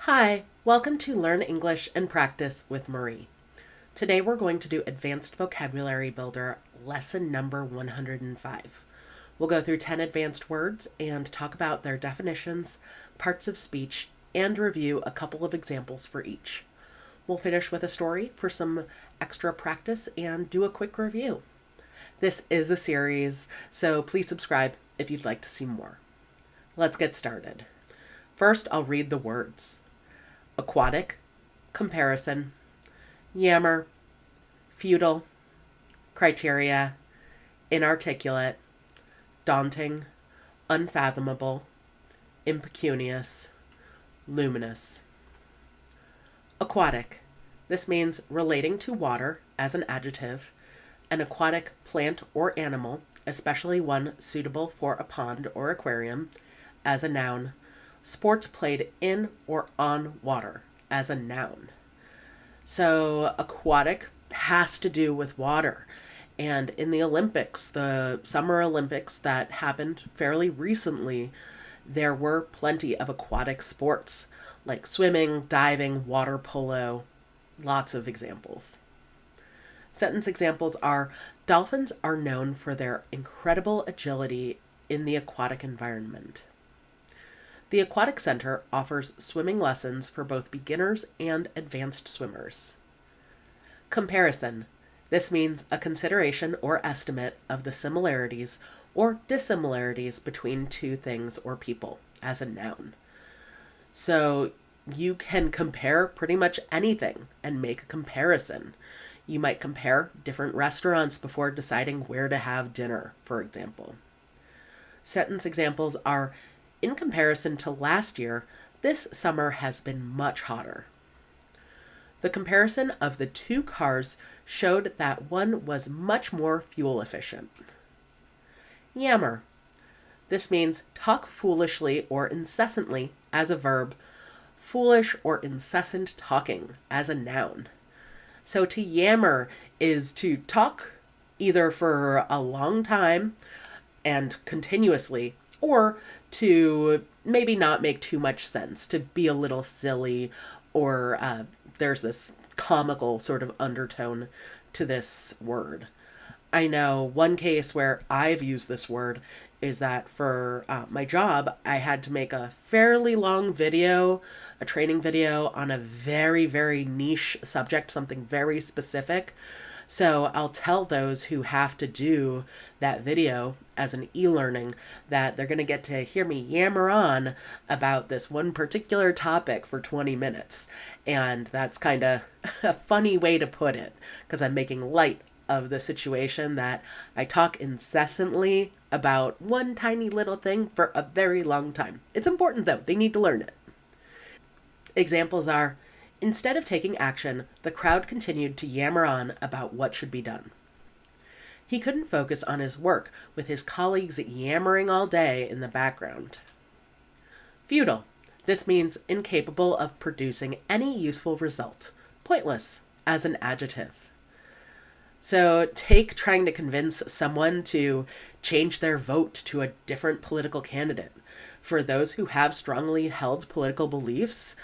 Hi, welcome to Learn English and Practice with Marie. Today we're going to do Advanced Vocabulary Builder lesson number 105. We'll go through 10 advanced words and talk about their definitions, parts of speech, and review a couple of examples for each. We'll finish with a story for some extra practice and do a quick review. This is a series, so please subscribe if you'd like to see more. Let's get started. First, I'll read the words. Aquatic, comparison, Yammer, Feudal, criteria, Inarticulate, Daunting, Unfathomable, Impecunious, Luminous. Aquatic. This means relating to water as an adjective, an aquatic plant or animal, especially one suitable for a pond or aquarium, as a noun. Sports played in or on water as a noun. So aquatic has to do with water. And in the Olympics, the Summer Olympics that happened fairly recently, there were plenty of aquatic sports like swimming, diving, water polo, lots of examples. Sentence examples are: dolphins are known for their incredible agility in the aquatic environment. The Aquatic Center offers swimming lessons for both beginners and advanced swimmers. Comparison. This means a consideration or estimate of the similarities or dissimilarities between two things or people as a noun. So you can compare pretty much anything and make a comparison. You might compare different restaurants before deciding where to have dinner, for example. Sentence examples are: in comparison to last year, this summer has been much hotter. The comparison of the two cars showed that one was much more fuel efficient. Yammer. This means talk foolishly or incessantly as a verb, foolish or incessant talking as a noun. So to yammer is to talk either for a long time and continuously, or to maybe not make too much sense, to be a little silly, or there's this comical sort of undertone to this word. I know one case where I've used this word is that for my job, I had to make a fairly long video, a training video on a very, very niche subject, something very specific. So I'll tell those who have to do that video as an e-learning that they're going to get to hear me yammer on about this one particular topic for 20 minutes. And that's kind of a funny way to put it, because I'm making light of the situation that I talk incessantly about one tiny little thing for a very long time. It's important though, they need to learn it. Examples are: instead of taking action, the crowd continued to yammer on about what should be done. He couldn't focus on his work with his colleagues yammering all day in the background. Futile. This means incapable of producing any useful result. Pointless as an adjective. So take trying to convince someone to change their vote to a different political candidate. For those who have strongly held political beliefs,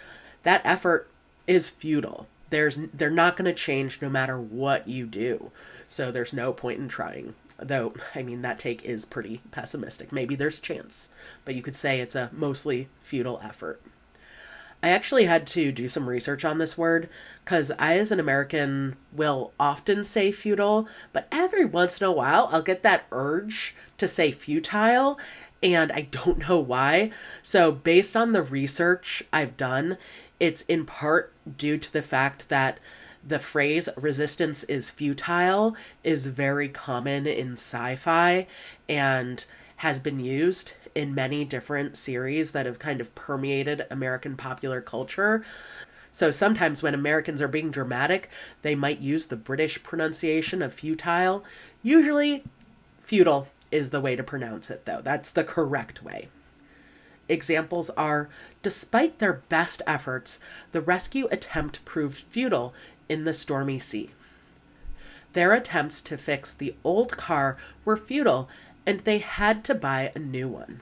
that effort is futile. They're not going to change no matter what you do. So there's no point in trying. Though, I mean, that take is pretty pessimistic. Maybe there's a chance, but you could say it's a mostly futile effort. I actually had to do some research on this word because I, as an American, will often say futile, but every once in a while I'll get that urge to say futile, and I don't know why. So based on the research I've done, it's in part due to the fact that the phrase resistance is futile is very common in sci-fi and has been used in many different series that have kind of permeated American popular culture. So sometimes when Americans are being dramatic, they might use the British pronunciation of futile. Usually, futile is the way to pronounce it, though. That's the correct way. Examples are: despite their best efforts, the rescue attempt proved futile in the stormy sea. Their attempts to fix the old car were futile, and they had to buy a new one.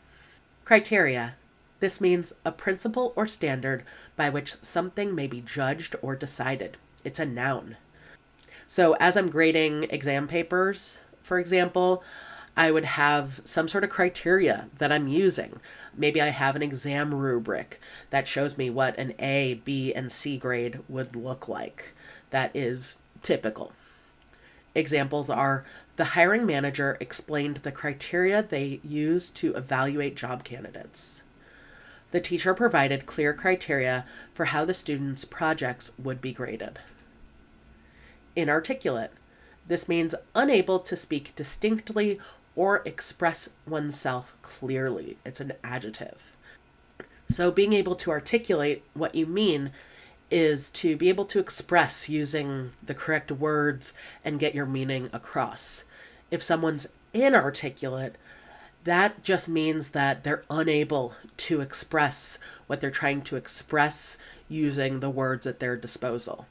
Criteria. This means a principle or standard by which something may be judged or decided. It's a noun. So as I'm grading exam papers, for example, I would have some sort of criteria that I'm using. Maybe I have an exam rubric that shows me what an A, B, and C grade would look like. That is typical. Examples are the hiring manager explained the criteria they use to evaluate job candidates. The teacher provided clear criteria for how the students' projects would be graded. Inarticulate. This means unable to speak distinctly or express oneself clearly. It's an adjective. So being able to articulate what you mean is to be able to express using the correct words and get your meaning across. If someone's inarticulate, that just means that they're unable to express what they're trying to express using the words at their disposal.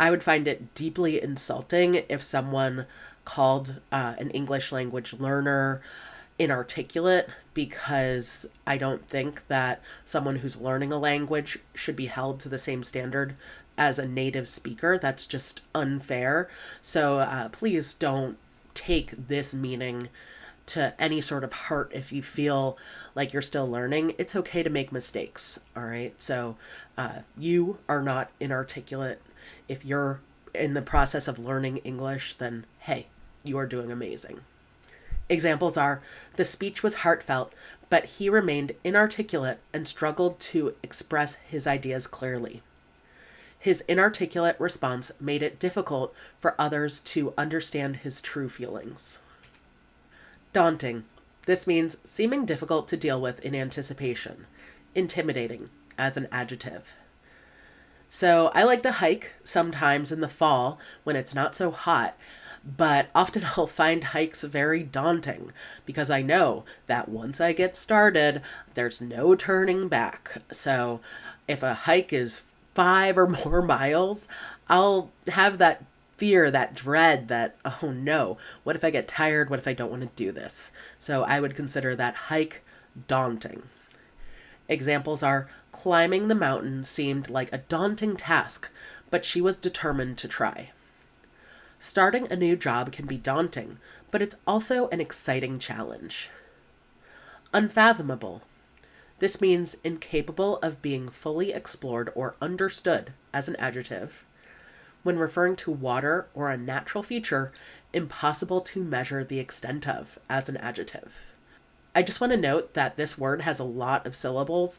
I would find it deeply insulting if someone called an English language learner inarticulate, because I don't think that someone who's learning a language should be held to the same standard as a native speaker. That's just unfair. So please don't take this meaning to any sort of heart if you feel like you're still learning. It's okay to make mistakes, all right? So you are not inarticulate. If you're in the process of learning English, then hey, you are doing amazing. Examples are, the speech was heartfelt, but he remained inarticulate and struggled to express his ideas clearly. His inarticulate response made it difficult for others to understand his true feelings. Daunting. This means seeming difficult to deal with in anticipation. Intimidating, as an adjective. So I like to hike sometimes in the fall when it's not so hot, but often I'll find hikes very daunting because I know that once I get started, there's no turning back. So if a hike is 5 or more miles, I'll have that fear, that dread that, oh no, what if I get tired? What if I don't want to do this? So I would consider that hike daunting. Examples are, climbing the mountain seemed like a daunting task, but she was determined to try. Starting a new job can be daunting, but it's also an exciting challenge. Unfathomable. This means incapable of being fully explored or understood as an adjective. When referring to water or a natural feature, impossible to measure the extent of as an adjective. I just want to note that this word has a lot of syllables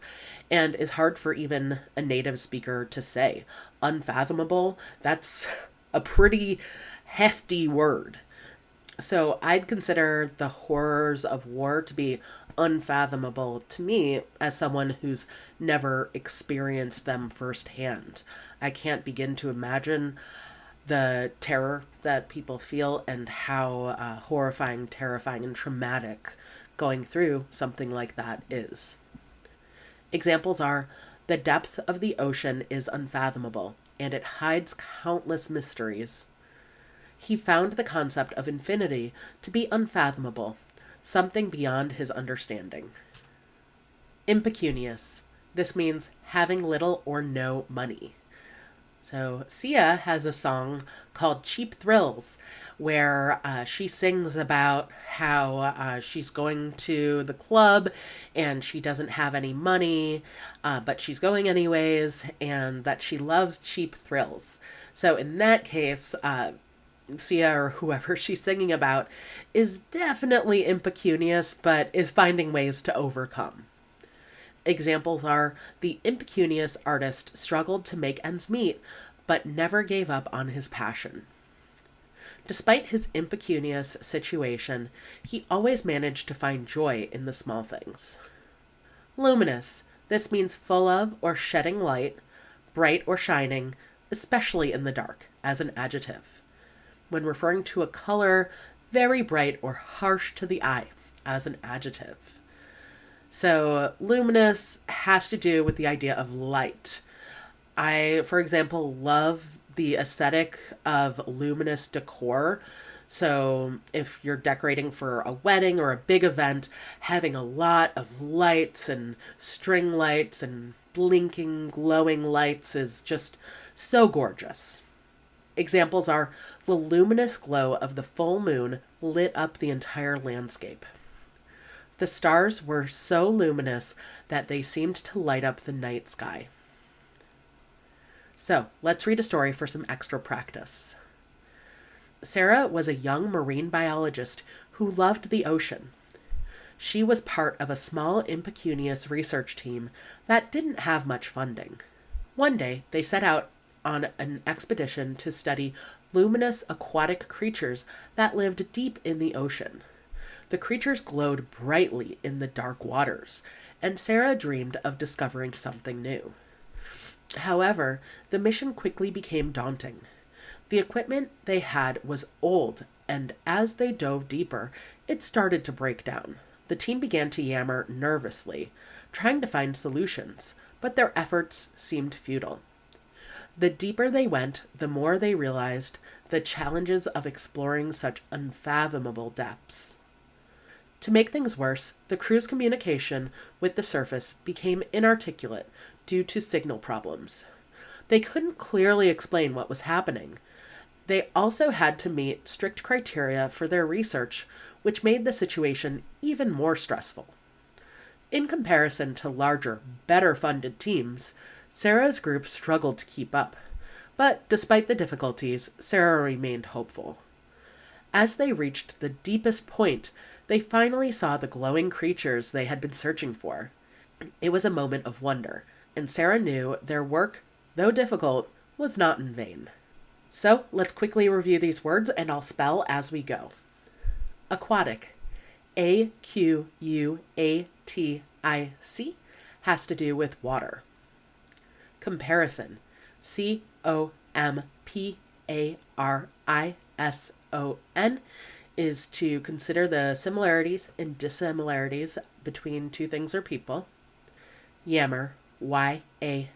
and is hard for even a native speaker to say. Unfathomable, that's a pretty hefty word. So I'd consider the horrors of war to be unfathomable to me as someone who's never experienced them firsthand. I can't begin to imagine the terror that people feel and how horrifying, terrifying, and traumatic going through something like that is. Examples are, the depth of the ocean is unfathomable, and it hides countless mysteries. He found the concept of infinity to be unfathomable, something beyond his understanding. Impecunious. This means having little or no money. So Sia has a song called Cheap Thrills, where she sings about how she's going to the club and she doesn't have any money, but she's going anyways, and that she loves cheap thrills. So in that case, Sia, or whoever she's singing about, is definitely impecunious, but is finding ways to overcome. Examples are, the impecunious artist struggled to make ends meet, but never gave up on his passion. Despite his impecunious situation, he always managed to find joy in the small things. Luminous. This means full of or shedding light, bright or shining, especially in the dark, as an adjective. When referring to a color, very bright or harsh to the eye, as an adjective. So luminous has to do with the idea of light. I, for example, love the aesthetic of luminous decor. So if you're decorating for a wedding or a big event, having a lot of lights and string lights and blinking, glowing lights is just so gorgeous. Examples are the luminous glow of the full moon lit up the entire landscape. The stars were so luminous that they seemed to light up the night sky. So let's read a story for some extra practice. Sarah was a young marine biologist who loved the ocean. She was part of a small Impecunious research team that didn't have much funding. One day, they set out on an expedition to study luminous aquatic creatures that lived deep in the ocean. The creatures glowed brightly in the dark waters, and Sarah dreamed of discovering something new. However, the mission quickly became daunting. The equipment they had was old, and as they dove deeper, it started to break down. The team began to yammer nervously, trying to find solutions, but their efforts seemed futile. The deeper they went, the more they realized the challenges of exploring such unfathomable depths. To make things worse, the crew's communication with the surface became inarticulate due to signal problems. They couldn't clearly explain what was happening. They also had to meet strict criteria for their research, which made the situation even more stressful. In comparison to larger, better-funded teams, Sarah's group struggled to keep up. But despite the difficulties, Sarah remained hopeful. As they reached the deepest point, they finally saw the glowing creatures they had been searching for. It was a moment of wonder, and Sarah knew their work, though difficult, was not in vain. So let's quickly review these words, and I'll spell as we go. Aquatic, A-Q-U-A-T-I-C, has to do with water. Comparison, C-O-M-P-A-R-I-S-O-N, is to consider the similarities and dissimilarities between two things or people. Yammer, Y-A-M-M-E-R,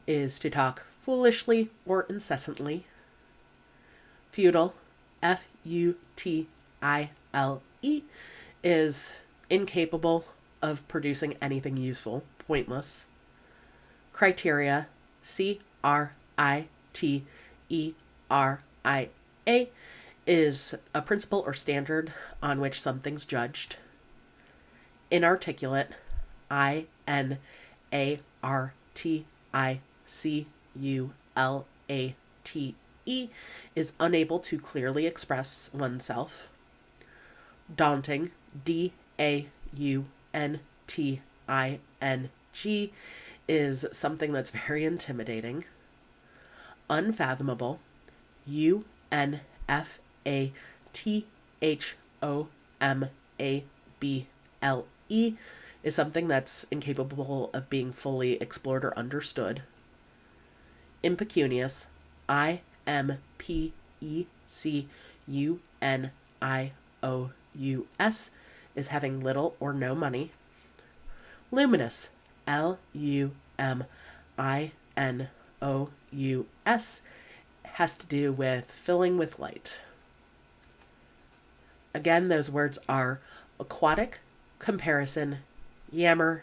is to talk foolishly or incessantly. Futile, F-U-T-I-L-E, is incapable of producing anything useful, pointless. Criteria, C-R-I-T-E-R-I-A, is a principle or standard on which something's judged. Inarticulate, I-N-A-R-T-I-C-U-L-A-T-E, is unable to clearly express oneself. Daunting, D-A-U-N-T-I-N-G, is something that's very intimidating. Unfathomable, U-N-F-A-T-H-O-M-A-B-L-E, is something that's incapable of being fully explored or understood. Impecunious, I-M-P-E-C-U-N-I-O-U-S, is having little or no money. Luminous, L-U-M-I-N-O-U-S, has to do with filling with light. Again, those words are aquatic, comparison, yammer,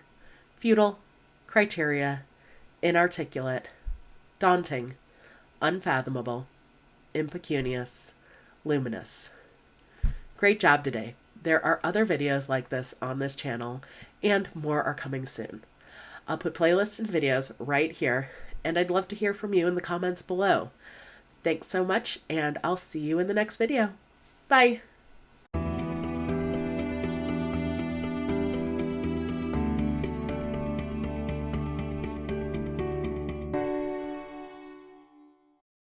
futile, criteria, inarticulate, daunting, unfathomable, impecunious, luminous. Great job today. There are other videos like this on this channel, and more are coming soon. I'll put playlists and videos right here, and I'd love to hear from you in the comments below. Thanks so much, and I'll see you in the next video. Bye!